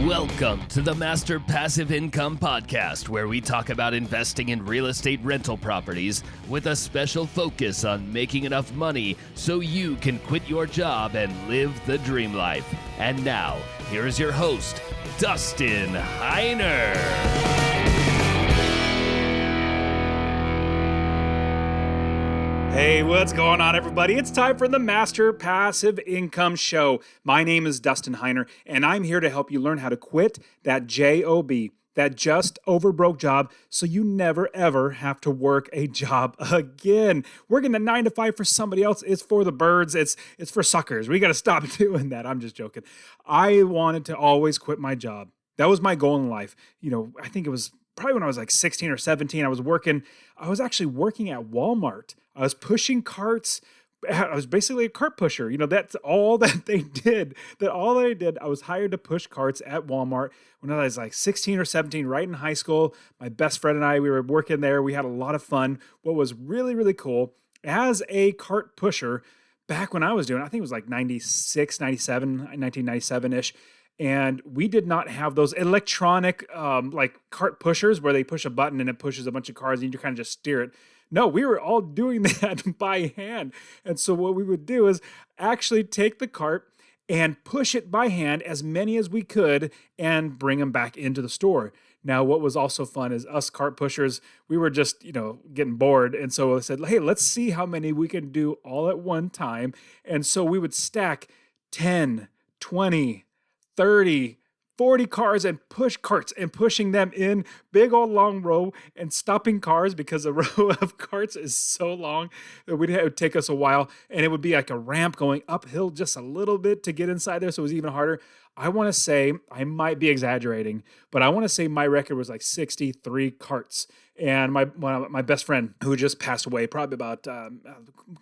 Welcome to the Master Passive Income Podcast, where we talk about investing in real estate rental properties with a special focus on making enough money so you can quit your job and live the dream life. And now, here is your host, Dustin Heiner. Hey, what's going on, everybody? It's time for the Master Passive Income Show. My name is Dustin Heiner, and I'm here to help you learn how to quit that JOB, that just over broke job, so you never, ever have to work a job again. Working a 9 to 5 for somebody else is for the birds. It's for suckers. We got to stop doing that. I'm just joking. I wanted to always quit my job. That was my goal in life. I think it was probably when I was like 16 or 17, I was actually working at Walmart. I was pushing carts. I was basically a cart pusher. That's all that they did. I was hired to push carts at Walmart when I was like 16 or 17, right in high school. My best friend and I, we were working there. We had a lot of fun. What was really, really cool as a cart pusher back when I was doing it, I think it was like 96, 97, 1997-ish. And we did not have those electronic like cart pushers where they push a button and it pushes a bunch of cars and you kind of just steer it. No, we were all doing that by hand. And so what we would do is actually take the cart and push it by hand, as many as we could, and bring them back into the store. Now, what was also fun is us cart pushers, we were just, getting bored. And so I said, hey, let's see how many we can do all at one time. And so we would stack 10, 20, 30, 40 cars and push carts and pushing them in big old long row and stopping cars because the row of carts is so long that it would take us a while. And it would be like a ramp going uphill just a little bit to get inside there. So it was even harder. I want to say, I might be exaggerating, but I want to say my record was like 63 carts. And my best friend, who just passed away probably about a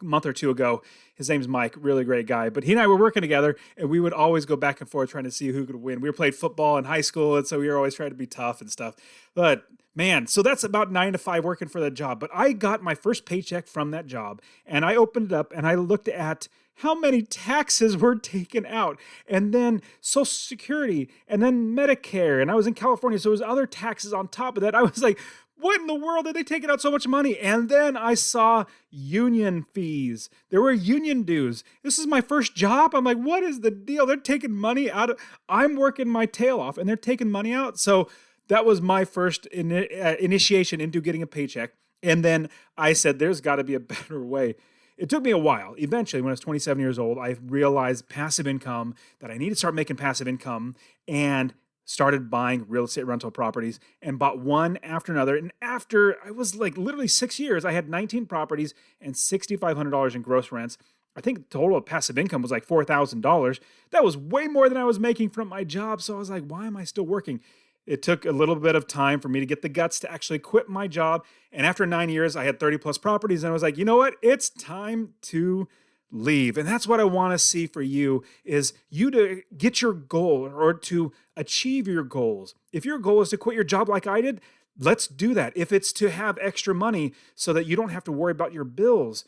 month or two ago, his name's Mike, really great guy. But he and I were working together, and we would always go back and forth trying to see who could win. We were playing football in high school, and so we were always trying to be tough and stuff. But man, so that's about 9 to 5 working for that job. But I got my first paycheck from that job, and I opened it up, and I looked at how many taxes were taken out, and then Social Security, and then Medicare, and I was in California, so there was other taxes on top of that. I was like, what in the world are they taking out so much money? And then I saw union fees. There were union dues. This is my first job. I'm like, what is the deal? They're taking money out of, I'm working my tail off and they're taking money out. So that was my first initiation into getting a paycheck. And then I said, there's got to be a better way. It took me a while. Eventually, when I was 27 years old, I realized passive income, that I need to start making passive income, and started buying real estate rental properties and bought one after another. And after I was like literally 6 years, I had 19 properties and $6,500 in gross rents. I think the total of passive income was like $4,000. That was way more than I was making from my job. So I was like, why am I still working? It took a little bit of time for me to get the guts to actually quit my job. And after 9 years, I had 30 plus properties. And I was like, you know what? It's time to leave. And that's what I want to see for you, is you to get your goal or to achieve your goals. If your goal is to quit your job like I did, let's do that. If it's to have extra money so that you don't have to worry about your bills,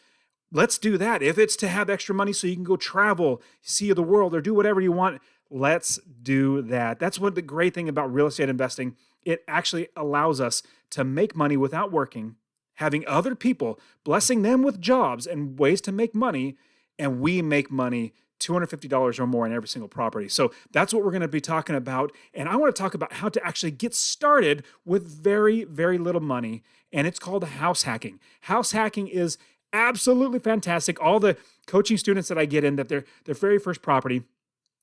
let's do that. If it's to have extra money so you can go travel, see the world, or do whatever you want, let's do that. That's what the great thing about real estate investing. It actually allows us to make money without working, having other people, blessing them with jobs and ways to make money, and we make money $250 or more in every single property. So that's what we're going to be talking about. And I want to talk about how to actually get started with very, very little money. And it's called house hacking. House hacking is absolutely fantastic. All the coaching students that I get in, that their very first property,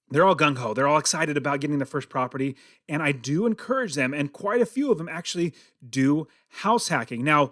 they're all gung-ho. They're all excited about getting their first property. And I do encourage them, and quite a few of them actually do house hacking. Now,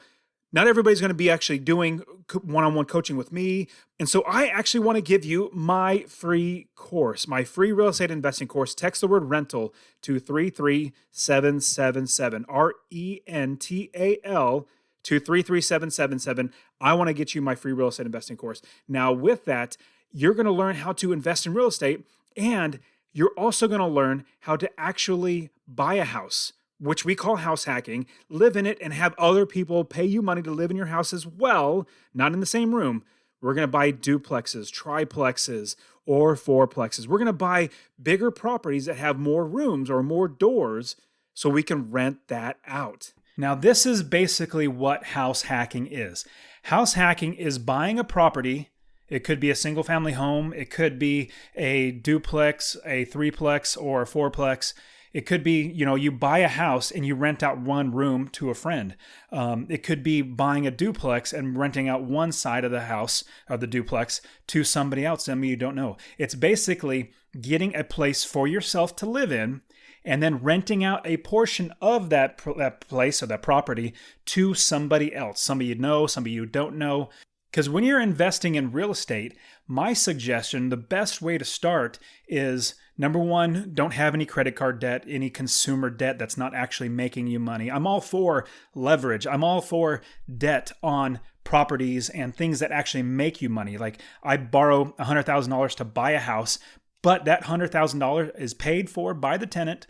not everybody's going to be actually doing one-on-one coaching with me. And so I actually want to give you my free course, my free real estate investing course. Text the word rental to 33777, RENTAL, to 33777. I want to get you my free real estate investing course. Now, with that, you're going to learn how to invest in real estate, and you're also going to learn how to actually buy a house, which we call house hacking, live in it, and have other people pay you money to live in your house as well, not in the same room. We're going to buy duplexes, triplexes, or fourplexes. We're going to buy bigger properties that have more rooms or more doors so we can rent that out. Now, this is basically what house hacking is. House hacking is buying a property. It could be a single family home. It could be a duplex, a threeplex, or a fourplex. It could be, you buy a house and you rent out one room to a friend. It could be buying a duplex and renting out one side of the house or the duplex to somebody else, somebody you don't know. It's basically getting a place for yourself to live in and then renting out a portion of that place or that property to somebody else, somebody you know, somebody you don't know. Because when you're investing in real estate, my suggestion, the best way to start is, number one, don't have any credit card debt, any consumer debt that's not actually making you money. I'm all for leverage. I'm all for debt on properties and things that actually make you money. Like I borrow $100,000 to buy a house, but that $100,000 is paid for by the tenant,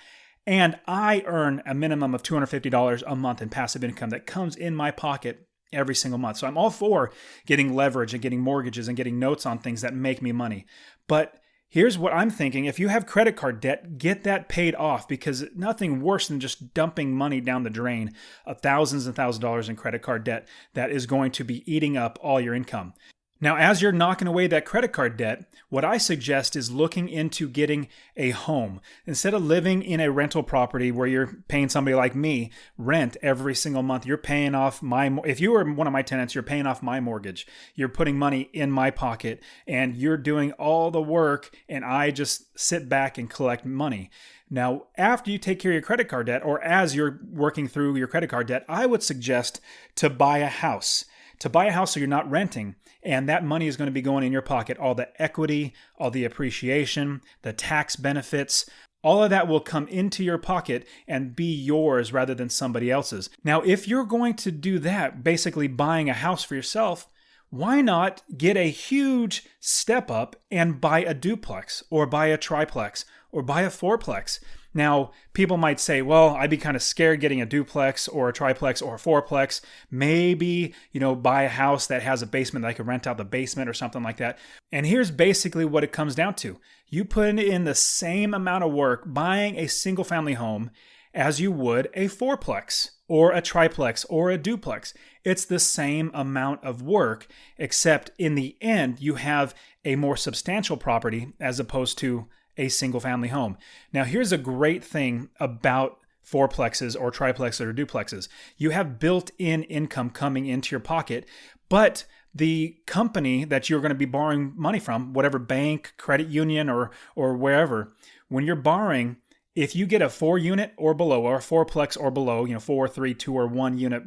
and I earn a minimum of $250 a month in passive income that comes in my pocket every single month. So I'm all for getting leverage and getting mortgages and getting notes on things that make me money. But here's what I'm thinking. If you have credit card debt, get that paid off, because nothing worse than just dumping money down the drain of thousands and thousands of dollars in credit card debt that is going to be eating up all your income. Now, as you're knocking away that credit card debt, what I suggest is looking into getting a home. Instead of living in a rental property where you're paying somebody like me rent every single month, you're paying off if you were one of my tenants, you're paying off my mortgage. You're putting money in my pocket and you're doing all the work, and I just sit back and collect money. Now, after you take care of your credit card debt, or as you're working through your credit card debt, I would suggest to buy a house. To buy a house so you're not renting, and that money is going to be going in your pocket. All the equity, all the appreciation, the tax benefits, all of that will come into your pocket and be yours rather than somebody else's. Now, if you're going to do that, basically buying a house for yourself, why not get a huge step up and buy a duplex or buy a triplex or buy a fourplex? Now, people might say, well, I'd be kind of scared getting a duplex or a triplex or a fourplex. Maybe, buy a house that has a basement that I could rent out the basement or something like that. And here's basically what it comes down to. You put in the same amount of work buying a single family home as you would a fourplex or a triplex or a duplex. It's the same amount of work, except in the end, you have a more substantial property as opposed to a single family home. Now, here's a great thing about fourplexes or triplexes or duplexes. You have built-in income coming into your pocket, but the company that you're going to be borrowing money from, whatever bank, credit union, or wherever, when you're borrowing, if you get a 4-unit or below, or a fourplex or below, 4, 3, 2, or 1 unit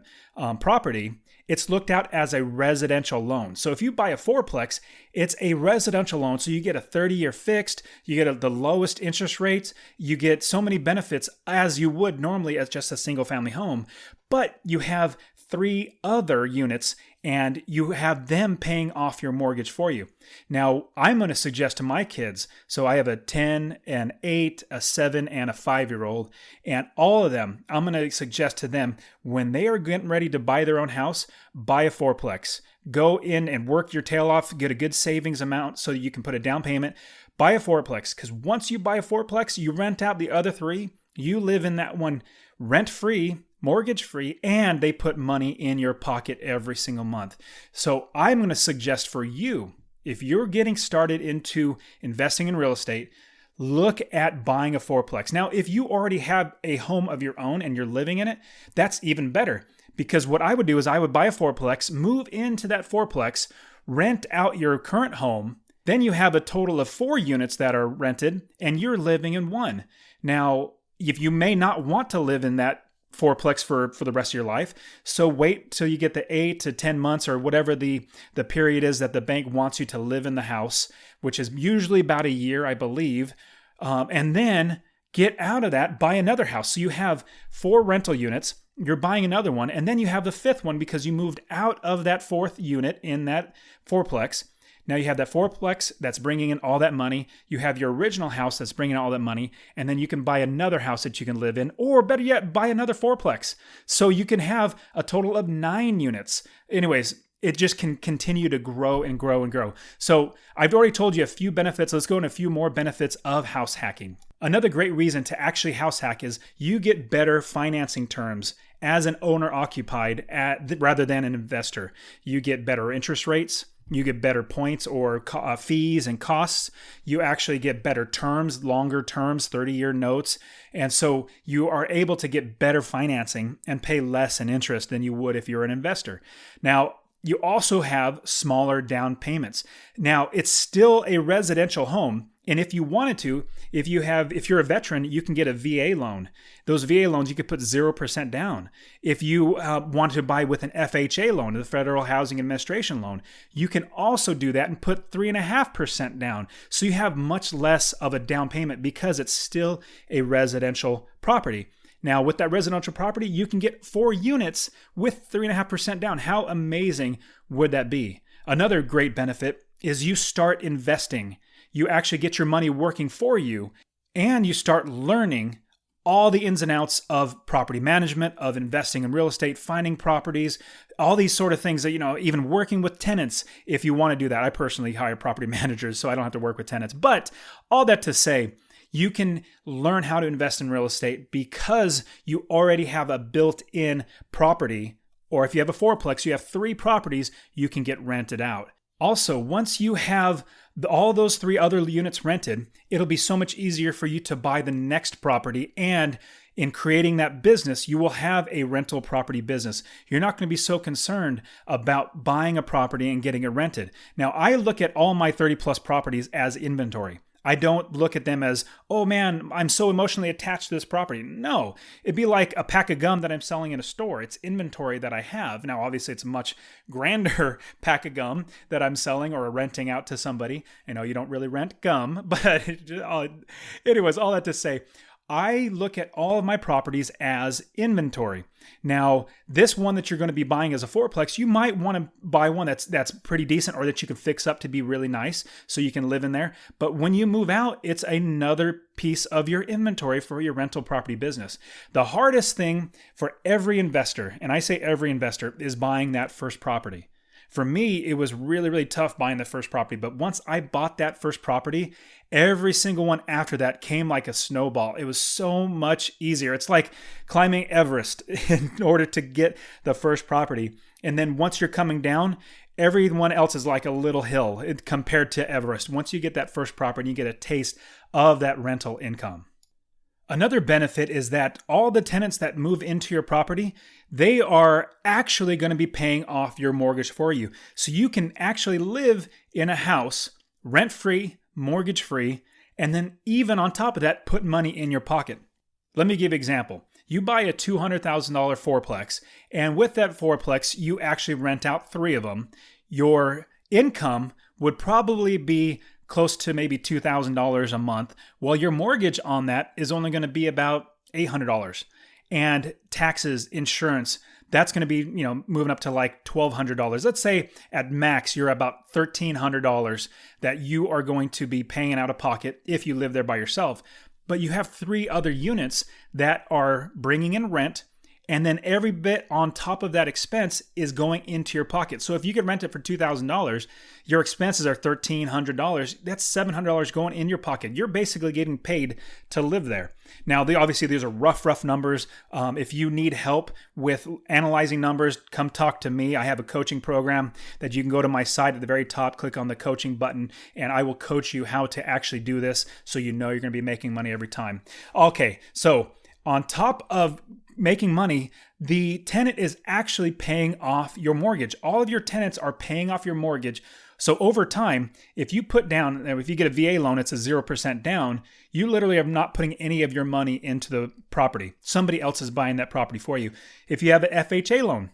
property, it's looked at as a residential loan. So if you buy a fourplex, it's a residential loan. So you get a 30-year fixed, you get the lowest interest rates, you get so many benefits as you would normally as just a single family home, but you have 3 other units and you have them paying off your mortgage for you. Now, I'm going to suggest to my kids, so I have a 10, an 8, a 7, and a 5-year-old, and all of them, I'm going to suggest to them, when they are getting ready to buy their own house, buy a fourplex. Go in and work your tail off, get a good savings amount so you can put a down payment. Buy a fourplex, because once you buy a fourplex, you rent out the other 3, you live in that one rent-free, mortgage-free, and they put money in your pocket every single month. So I'm going to suggest for you, if you're getting started into investing in real estate, look at buying a fourplex. Now, if you already have a home of your own and you're living in it, that's even better. Because what I would do is I would buy a fourplex, move into that fourplex, rent out your current home. Then you have a total of 4 units that are rented and you're living in one. Now, if you may not want to live in that fourplex for the rest of your life, so wait till you get the 8 to 10 months or whatever the period is that the bank wants you to live in the house, which is usually about a year, I believe, and then get out of that, buy another house. So you have 4 rental units, you're buying another one, and then you have the 5th one because you moved out of that 4th unit in that fourplex. Now you have that fourplex that's bringing in all that money. You have your original house that's bringing in all that money. And then you can buy another house that you can live in, or better yet, buy another fourplex. So you can have a total of 9 units. Anyways, it just can continue to grow and grow and grow. So I've already told you a few benefits. Let's go into a few more benefits of house hacking. Another great reason to actually house hack is you get better financing terms as an owner occupied rather than an investor. You get better interest rates. You get better points or fees and costs. You actually get better terms, longer terms, 30-year notes. And so you are able to get better financing and pay less in interest than you would if you're an investor. Now, you also have smaller down payments. Now, it's still a residential home. And if you wanted to, if you're a veteran, you can get a VA loan. Those VA loans, you could put 0% down. If you want to buy with an FHA loan, the Federal Housing Administration loan, you can also do that and put 3.5% down. So you have much less of a down payment because it's still a residential property. Now, with that residential property, you can get 4 units with 3.5% down. How amazing would that be? Another great benefit is you start investing. You actually get your money working for you, and you start learning all the ins and outs of property management, of investing in real estate, finding properties, all these sort of things that, even working with tenants if you want to do that. I personally hire property managers, so I don't have to work with tenants. But all that to say, you can learn how to invest in real estate because you already have a built-in property, or if you have a fourplex, you have 3 properties you can get rented out. Also, once you have all those 3 other units rented, it'll be so much easier for you to buy the next property. And in creating that business, you will have a rental property business. You're not going to be so concerned about buying a property and getting it rented. Now, I look at all my 30 plus properties as inventory. I don't look at them as, oh man, I'm so emotionally attached to this property. No, it'd be like a pack of gum that I'm selling in a store. It's inventory that I have. Now, obviously, it's a much grander pack of gum that I'm selling or renting out to somebody. I know you don't really rent gum, but anyways, all that to say, I look at all of my properties as inventory. Now, this one that you're going to be buying as a fourplex, you might want to buy one that's pretty decent or that you can fix up to be really nice so you can live in there. But when you move out, it's another piece of your inventory for your rental property business. The hardest thing for every investor, and I say every investor, is buying that first property. For me, it was really, really tough buying the first property. But once I bought that first property, every single one after that came like a snowball. It was so much easier. It's like climbing Everest in order to get the first property. And then once you're coming down, everyone else is like a little hill compared to Everest. Once you get that first property, you get a taste of that rental income. Another benefit is that all the tenants that move into your property, they are actually going to be paying off your mortgage for you. So you can actually live in a house rent-free, mortgage-free, and then even on top of that, put money in your pocket. Let me give you an example. You buy a $200,000 fourplex, and with that fourplex, you actually rent out 3 of them. Your income would probably be close to maybe $2,000 a month, while your mortgage on that is only going to be about $800. And taxes, insurance, that's going to be, moving up to like $1,200. Let's say at max, you're about $1,300 that you are going to be paying out of pocket if you live there by yourself. But you have 3 other units that are bringing in rent, and then every bit on top of that expense is going into your pocket. So if you could rent it for $2,000, your expenses are $1,300. That's $700 going in your pocket. You're basically getting paid to live there. Now, obviously, these are rough numbers. If you need help with analyzing numbers, come talk to me. I have a coaching program that you can go to my site at the very top, click on the coaching button, and I will coach you how to actually do this so you know you're going to be making money every time. Okay, so on top of making money, the tenant is actually paying off your mortgage. All of your tenants are paying off your mortgage. So over time, if you get a VA loan, it's a 0% down, you literally are not putting any of your money into the property. Somebody else is buying that property for you. If you have an FHA loan,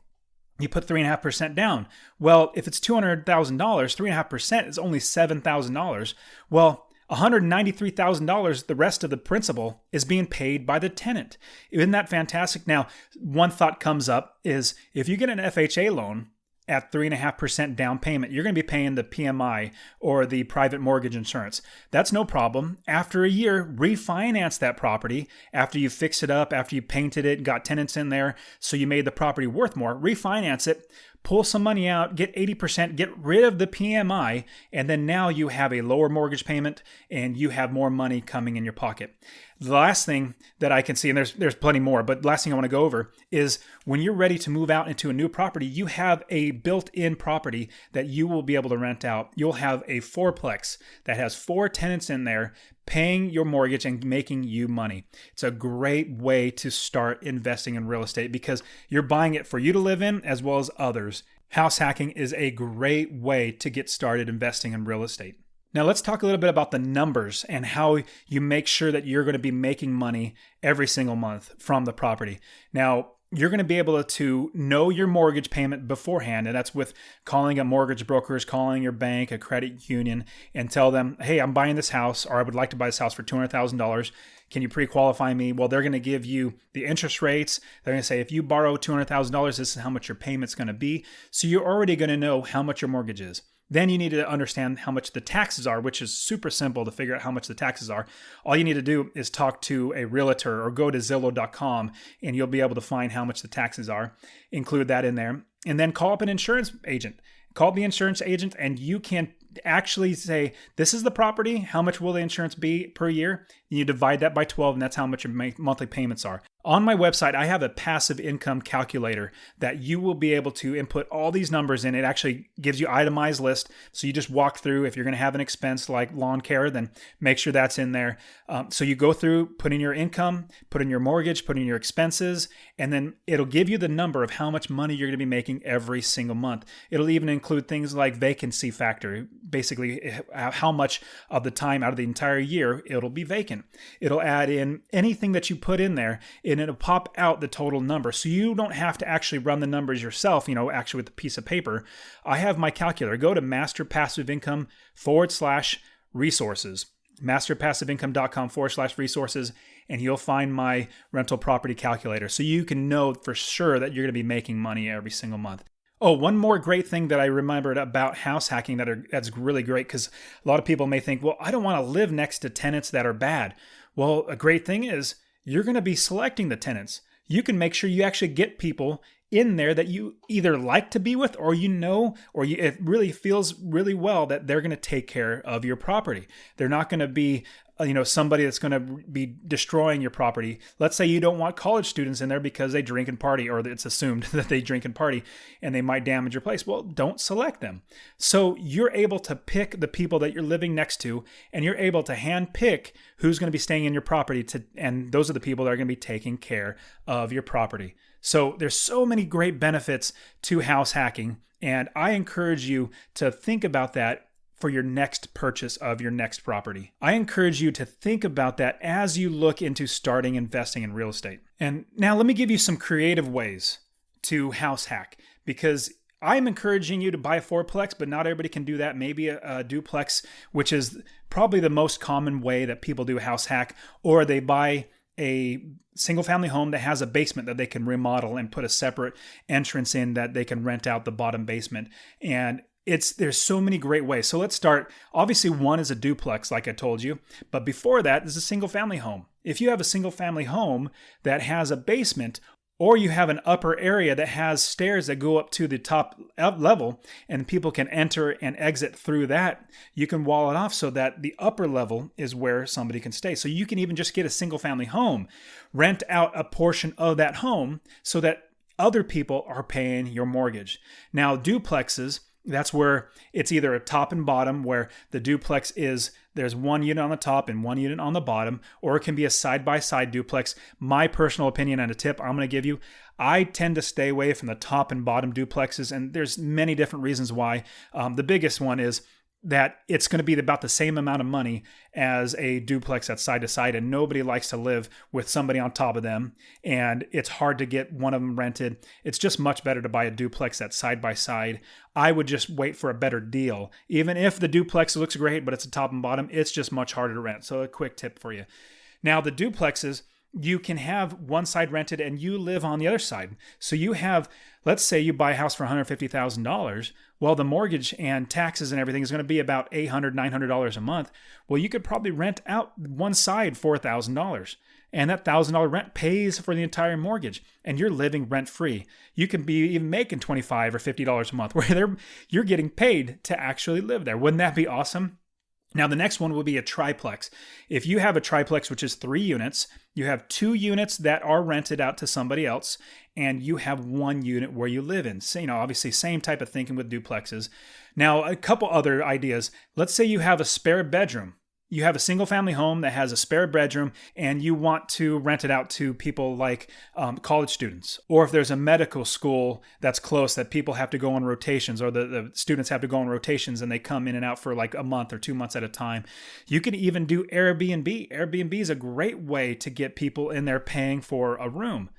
you put 3.5% down. Well, if it's $200,000, 3.5% is only $7,000. Well, $193,000, the rest of the principal is being paid by the tenant. Isn't that fantastic? Now, one thought comes up is if you get an FHA loan at 3.5% down payment, you're going to be paying the PMI or the private mortgage insurance. That's no problem. After a year, refinance that property after you fixed it up, after you painted it, got tenants in there, so you made the property worth more. Refinance it, pull some money out, get 80%, get rid of the PMI, and then now you have a lower mortgage payment and you have more money coming in your pocket. The last thing that I can see, and there's plenty more, but the last thing I want to go over is when you're ready to move out into a new property, you have a built-in property that you will be able to rent out. You'll have a fourplex that has 4 tenants in there paying your mortgage and making you money. It's a great way to start investing in real estate because you're buying it for you to live in as well as others. House hacking is a great way to get started investing in real estate. Now let's talk a little bit about the numbers and how you make sure that you're going to be making money every single month from the property. Now, you're going to be able to know your mortgage payment beforehand, and that's with calling a mortgage brokers, calling your bank, a credit union, and tell them, hey, I'm buying this house, or I would like to buy this house for $200,000. Can you pre-qualify me? Well, they're going to give you the interest rates. They're going to say, if you borrow $200,000, this is how much your payment's going to be. So you're already going to know how much your mortgage is. Then you need to understand how much the taxes are, which is super simple to figure out how much the taxes are. All you need to do is talk to a realtor or go to Zillow.com and you'll be able to find how much the taxes are. Include that in there. And then call up an insurance agent. Call the insurance agent and you can actually say, this is the property. How much will the insurance be per year? You divide that by 12 and that's how much your monthly payments are. On my website, I have a passive income calculator that you will be able to input all these numbers in. It actually gives you itemized list. So you just walk through. If you're going to have an expense like lawn care, then make sure that's in there. So you go through, put in your income, put in your mortgage, put in your expenses, and then it'll give you the number of how much money you're going to be making every single month. It'll even include things like vacancy factor, basically how much of the time out of the entire year it'll be vacant. It'll add in anything that you put in there, and it'll pop out the total number. So you don't have to actually run the numbers yourself, actually with a piece of paper. I have my calculator. Go to masterpassiveincome.com/resources, masterpassiveincome.com/resources, and you'll find my rental property calculator. So you can know for sure that you're going to be making money every single month. Oh, one more great thing that I remembered about house hacking that's really great, because a lot of people may think, well, I don't want to live next to tenants that are bad. Well, a great thing is you're going to be selecting the tenants. You can make sure you actually get people in there that you either like to be with or it really feels really well that they're going to take care of your property. They're not going to be somebody that's going to be destroying your property. Let's say you don't want college students in there because they drink and party, or it's assumed that they drink and party and they might damage your place. Well, don't select them. So you're able to pick the people that you're living next to, and you're able to hand pick who's going to be staying in your property and those are the people that are going to be taking care of your property. So there's so many great benefits to house hacking, and I encourage you to think about that for your next purchase of your next property. I encourage you to think about that as you look into starting investing in real estate. And now let me give you some creative ways to house hack, because I'm encouraging you to buy a fourplex, but not everybody can do that. Maybe a duplex, which is probably the most common way that people do house hack, or they buy a single family home that has a basement that they can remodel and put a separate entrance in that they can rent out the bottom basement. And there's so many great ways. So let's start. Obviously, one is a duplex, like I told you. But before that is a single family home. If you have a single family home that has a basement, or you have an upper area that has stairs that go up to the top level and people can enter and exit through that, you can wall it off so that the upper level is where somebody can stay. So you can even just get a single family home, rent out a portion of that home so that other people are paying your mortgage. Now, duplexes, that's where it's either a top and bottom, where the duplex there's one unit on the top and one unit on the bottom, or it can be a side-by-side duplex. My personal opinion and a tip I'm going to give you, I tend to stay away from the top and bottom duplexes, and there's many different reasons why. The biggest one is that it's going to be about the same amount of money as a duplex that's side to side, and nobody likes to live with somebody on top of them, and it's hard to get one of them rented. It's just much better to buy a duplex that's side by side. I would just wait for a better deal. Even if the duplex looks great, but it's a top and bottom, it's just much harder to rent. So a quick tip for you. Now, the duplexes, you can have one side rented and you live on the other side. So you have, let's say you buy a house for $150,000. Well, the mortgage and taxes and everything is going to be about $800, $900 a month. Well, you could probably rent out one side $4,000. and that $1,000 rent pays for the entire mortgage, and you're living rent-free. You can be even making $25 or $50 a month where you're getting paid to actually live there. Wouldn't that be awesome? Now, the next one will be a triplex. If you have a triplex, which is 3 units, you have 2 units that are rented out to somebody else, and you have 1 unit where you live in. So, obviously, same type of thinking with duplexes. Now, a couple other ideas. Let's say you have a spare bedroom. You have a single family home that has a spare bedroom and you want to rent it out to people like college students. Or if there's a medical school that's close that people have to go on rotations, or the students have to go on rotations and they come in and out for like a month or 2 months at a time. You can even do Airbnb. Airbnb is a great way to get people in there paying for a room.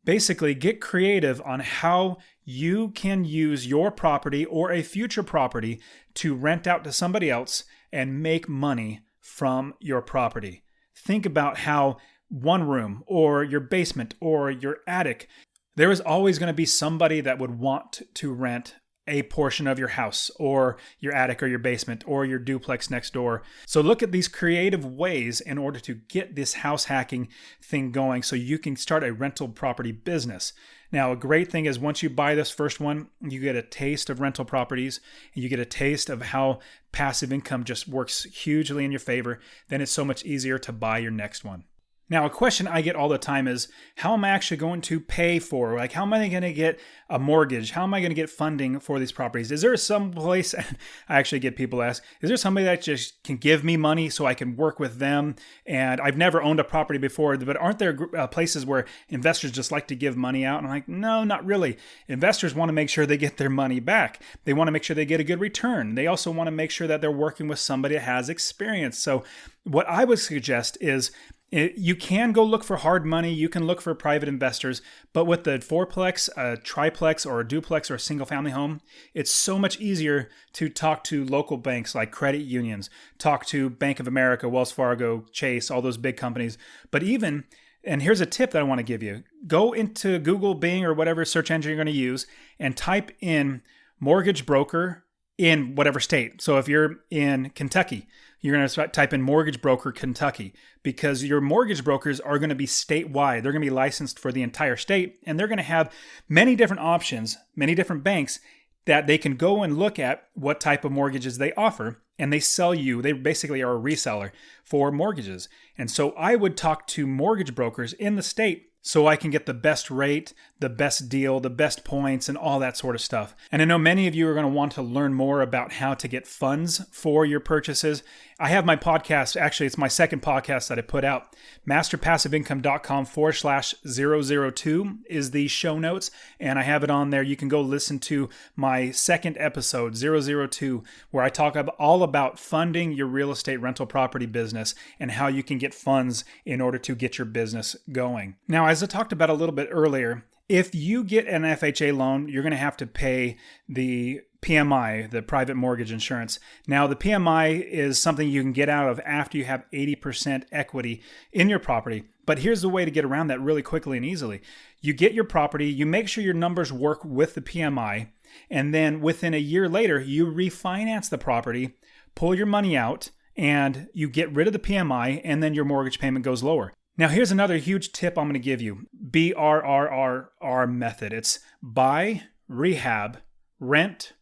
Basically, get creative on how you can use your property or a future property to rent out to somebody else and make money from your property. Think about how one room or your basement or your attic, there is always going to be somebody that would want to rent a portion of your house or your attic or your basement or your duplex next door. So look at these creative ways in order to get this house hacking thing going so you can start a rental property business. Now, a great thing is once you buy this first one, you get a taste of rental properties and you get a taste of how passive income just works hugely in your favor. Then it's so much easier to buy your next one. Now, a question I get all the time is, how am I actually going to pay for, how am I going to get a mortgage? How am I going to get funding for these properties? Is there some place, I actually get people ask, is there somebody that just can give me money so I can work with them? And I've never owned a property before, but aren't there places where investors just like to give money out? And I'm like, no, not really. Investors want to make sure they get their money back. They want to make sure they get a good return. They also want to make sure that they're working with somebody that has experience. So what I would suggest is, you can go look for hard money. You can look for private investors. But with the fourplex, a triplex, or a duplex, or a single family home, it's so much easier to talk to local banks like credit unions, talk to Bank of America, Wells Fargo, Chase, all those big companies. But even, and here's a tip that I want to give you, go into Google, Bing, or whatever search engine you're going to use and type in mortgage broker in whatever state. So if you're in Kentucky, you're going to type in mortgage broker Kentucky, because your mortgage brokers are going to be statewide. They're going to be licensed for the entire state, and they're going to have many different options, many different banks that they can go and look at what type of mortgages they offer, and they sell you. They basically are a reseller for mortgages. And so I would talk to mortgage brokers in the state so I can get the best rate, the best deal, the best points, and all that sort of stuff. And I know many of you are going to want to learn more about how to get funds for your purchases. I have my podcast, actually it's my second podcast that I put out. masterpassiveincome.com/002 is the show notes, and I have it on there. You can go listen to my second episode, 002, where I talk all about funding your real estate rental property business and how you can get funds in order to get your business going. Now, as I talked about a little bit earlier, if you get an FHA loan, you're going to have to pay the PMI, the private mortgage insurance. Now, the PMI is something you can get out of after you have 80% equity in your property. But here's the way to get around that really quickly and easily. You get your property, you make sure your numbers work with the PMI, and then within a year later, you refinance the property, pull your money out, and you get rid of the PMI, and then your mortgage payment goes lower. Now, here's another huge tip I'm going to give you. BRRRR method. It's buy, rehab, rent,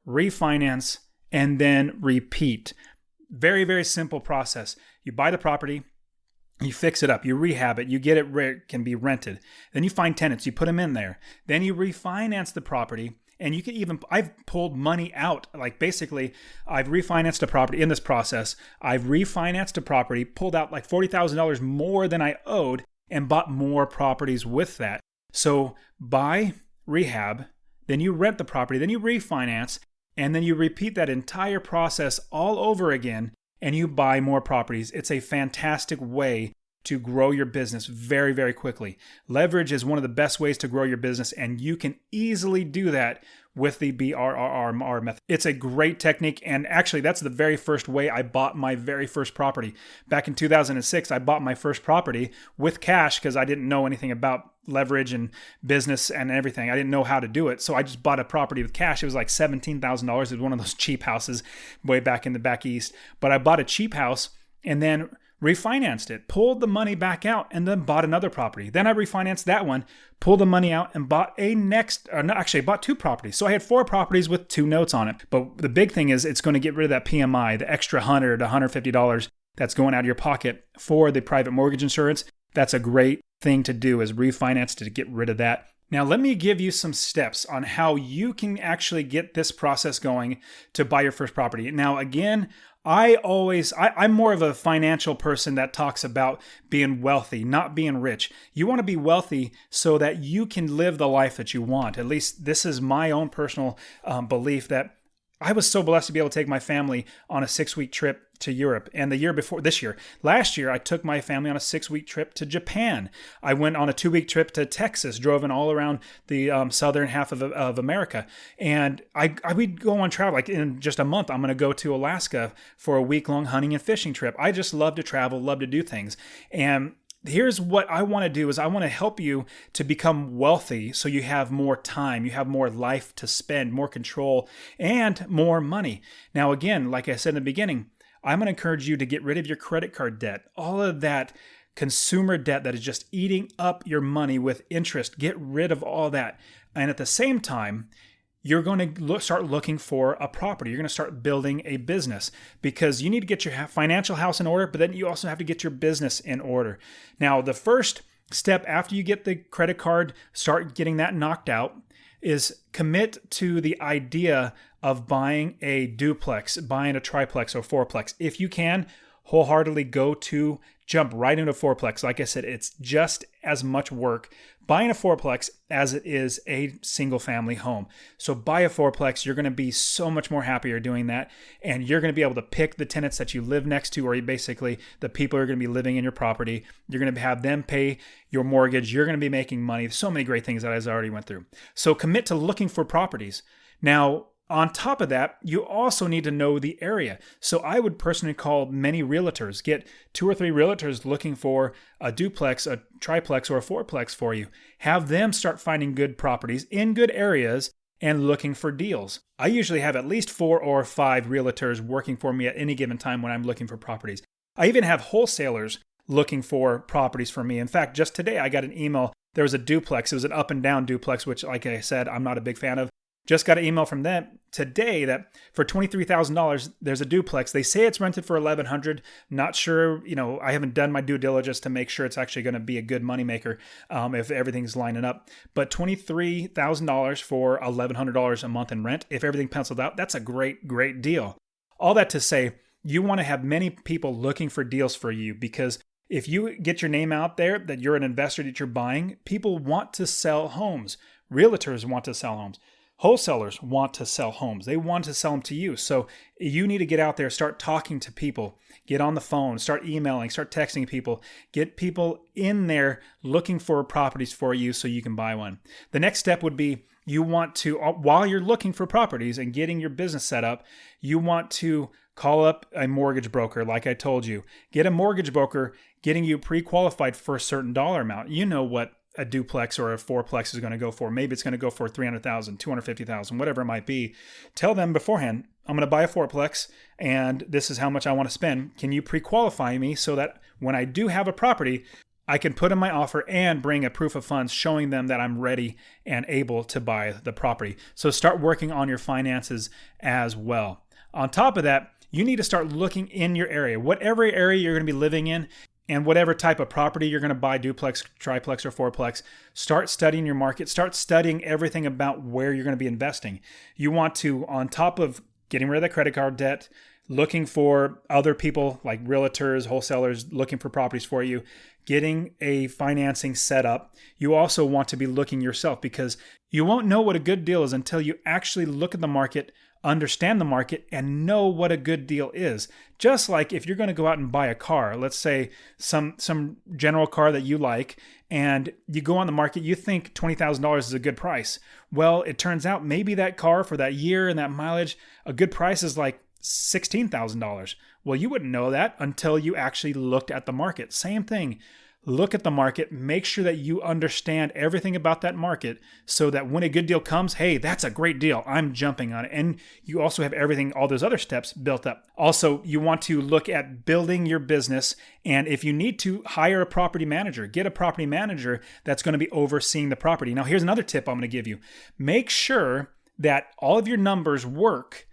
refinance, and then repeat. Very, very simple process. You buy the property, you fix it up, you rehab it, you get it where it can be rented. Then you find tenants, you put them in there. Then you refinance the property. And you can even, I've pulled money out. Like basically, I've refinanced a property in this process. I've refinanced a property, pulled out like $40,000 more than I owed, and bought more properties with that. So buy, rehab, then you rent the property, then you refinance, and then you repeat that entire process all over again, and you buy more properties. It's a fantastic way to grow your business very, very quickly. Leverage is one of the best ways to grow your business, and you can easily do that with the BRRR method. It's a great technique, and actually that's the very first way I bought my very first property. Back in 2006, I bought my first property with cash because I didn't know anything about leverage and business and everything. I didn't know how to do it, so I just bought a property with cash. It was like $17,000. It was one of those cheap houses way back in the back east, but I bought a cheap house and then refinanced it, pulled the money back out, and then bought another property. Then I refinanced that one, pulled the money out, and bought I bought two properties. So I had 4 properties with 2 notes on it. But the big thing is it's going to get rid of that PMI, the extra $100 to $150 that's going out of your pocket for the private mortgage insurance. That's a great thing to do, is refinance to get rid of that. Now, let me give you some steps on how you can actually get this process going to buy your first property. Now, again, I'm more of a financial person that talks about being wealthy, not being rich. You want to be wealthy so that you can live the life that you want. At least this is my own personal belief, that I was so blessed to be able to take my family on a 6-week trip to Europe. And last year, I took my family on a 6-week trip to Japan. I went on a 2-week trip to Texas, drove in all around the southern half of America. And I would go on travel. Like in just a month, I'm going to go to Alaska for a week-long hunting and fishing trip. I just love to travel, love to do things. And here's what I want to do is I want to help you to become wealthy so you have more time, you have more life to spend, more control, and more money. Now, again, like I said in the beginning, I'm going to encourage you to get rid of your credit card debt, all of that consumer debt that is just eating up your money with interest. Get rid of all that. And at the same time, you're going to start looking for a property. You're going to start building a business, because you need to get your financial house in order, but then you also have to get your business in order. Now, the first step after you get the credit card, start getting that knocked out, is commit to the idea of buying a duplex, buying a triplex or fourplex. If you can, wholeheartedly jump right into fourplex. Like I said, it's just as much work buying a fourplex as it is a single family home. So buy a fourplex. You're going to be so much more happier doing that. And you're going to be able to pick the tenants that you live next to, or basically the people who are going to be living in your property. You're going to have them pay your mortgage. You're going to be making money. So many great things that I already went through. So commit to looking for properties. Now, on top of that, you also need to know the area. So I would personally call many realtors, get 2 or 3 realtors looking for a duplex, a triplex, or a fourplex for you. Have them start finding good properties in good areas and looking for deals. I usually have at least 4 or 5 realtors working for me at any given time when I'm looking for properties. I even have wholesalers looking for properties for me. In fact, just today I got an email. There was a duplex. It was an up and down duplex, which, like I said, I'm not a big fan of. Just got an email from them today that for $23,000, there's a duplex. They say it's rented for $1,100. Not sure, I haven't done my due diligence to make sure it's actually going to be a good moneymaker if everything's lining up. But $23,000 for $1,100 a month in rent, if everything penciled out, that's a great, great deal. All that to say, you want to have many people looking for deals for you, because if you get your name out there that you're an investor, that you're buying, people want to sell homes. Realtors want to sell homes. Wholesalers want to sell homes. They want to sell them to you. So you need to get out there, start talking to people, get on the phone, start emailing, start texting people, get people in there looking for properties for you so you can buy one. The next step would be, you want to, while you're looking for properties and getting your business set up, you want to call up a mortgage broker. Like I told you, get a mortgage broker getting you pre-qualified for a certain dollar amount. You know what a duplex or a fourplex is going to go for. Maybe it's going to go for $300,000, $250,000, whatever it might be. Tell them beforehand, I'm going to buy a fourplex and this is how much I want to spend. Can you pre-qualify me so that when I do have a property, I can put in my offer and bring a proof of funds showing them that I'm ready and able to buy the property. So start working on your finances as well. On top of that, you need to start looking in your area, whatever area you're going to be living in, and whatever type of property you're going to buy, duplex, triplex, or fourplex. Start studying your market. Start studying everything about where you're going to be investing. You want to, on top of getting rid of the credit card debt, looking for other people like realtors, wholesalers looking for properties for you, getting a financing set up. You also want to be looking yourself, because you won't know what a good deal is until you actually look at the market, understand the market, and know what a good deal is. Just like if you're going to go out and buy a car, let's say some general car that you like, and you go on the market, you think $20,000 is a good price. Well, it turns out maybe that car for that year and that mileage, a good price is like $16,000. Well, you wouldn't know that until you actually looked at the market. Same thing. look at the market, make sure that you understand everything about that market so that when a good deal comes, hey, that's a great deal, I'm jumping on it. And you also have everything, all those other steps built up. Also, you want to look at building your business. And if you need to, hire a property manager, get a property manager that's going to be overseeing the property. Now, here's another tip I'm going to give you. Make sure that all of your numbers work.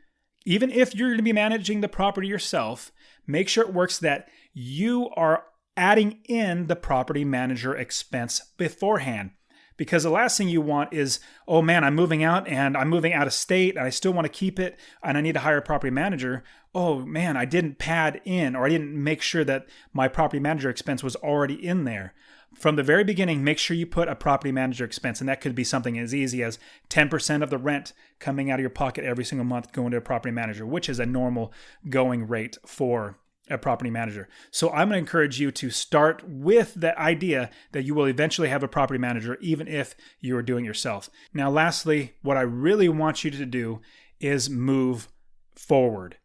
Even if you're going to be managing the property yourself, make sure it works that you are adding in the property manager expense beforehand. Because the last thing you want is, oh man, I'm moving out and I'm moving out of state and I still want to keep it and I need to hire a property manager. Oh man, I didn't pad in or I didn't make sure that my property manager expense was already in there. From the very beginning, make sure you put a property manager expense, and that could be something as easy as 10% of the rent coming out of your pocket every single month going to a property manager, which is a normal going rate for a property manager. So I'm going to encourage you to start with the idea that you will eventually have a property manager, even if you are doing it yourself. Now, lastly, what I really want you to do is move forward.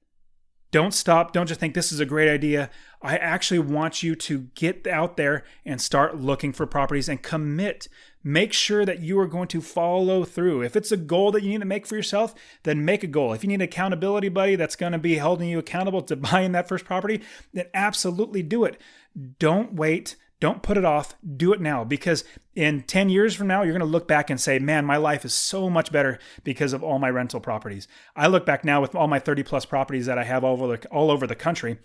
Don't stop. Don't just think this is a great idea. I actually want you to get out there and start looking for properties and commit. Make sure that you are going to follow through. If it's a goal that you need to make for yourself, then make a goal. If you need an accountability buddy that's going to be holding you accountable to buying that first property, then absolutely do it. Don't wait. Don't put it off. Do it now, because in 10 years from now, you're going to look back and say, man, my life is so much better because of all my rental properties. I look back now with all my 30 plus properties that I have all over the country.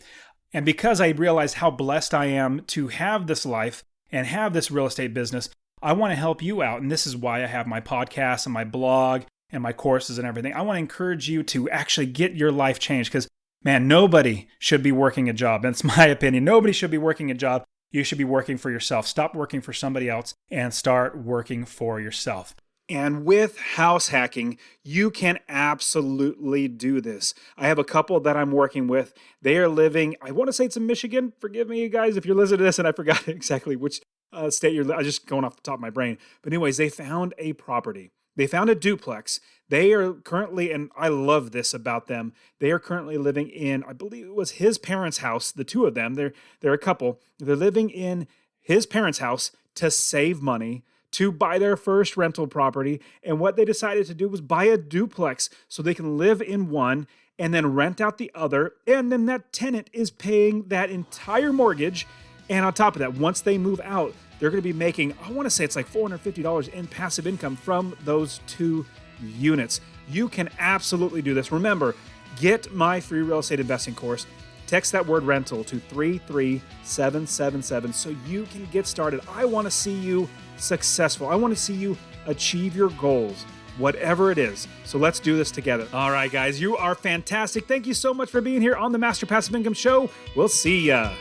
And because I realize how blessed I am to have this life and have this real estate business, I want to help you out. And this is why I have my podcast and my blog and my courses and everything. I want to encourage you to actually get your life changed, because man, nobody should be working a job. That's my opinion. Nobody should be working a job. You should be working for yourself. Stop working for somebody else and start working for yourself. And with house hacking, you can absolutely do this. I have a couple that I'm working with. They are living, I want to say it's in Michigan. Forgive me, you guys, if you're listening to this and I forgot exactly which state you're, I'm just going off the top of my brain. But anyways, they found a property. They found a duplex. They are currently, and I love this about them, they are currently living in, I believe it was his parents' house, the two of them. They're a couple. They're living in his parents' house to save money, to buy their first rental property. And what they decided to do was buy a duplex so they can live in one and then rent out the other. And then that tenant is paying that entire mortgage. And on top of that, once they move out, they're going to be making, I want to say it's like $450 in passive income from those two units. You can absolutely do this. Remember, get my free real estate investing course. Text that word rental to 33777 so you can get started. I want to see you successful. I want to see you achieve your goals, whatever it is. So let's do this together. All right, guys, you are fantastic. Thank you so much for being here on the Master Passive Income Show. We'll see ya.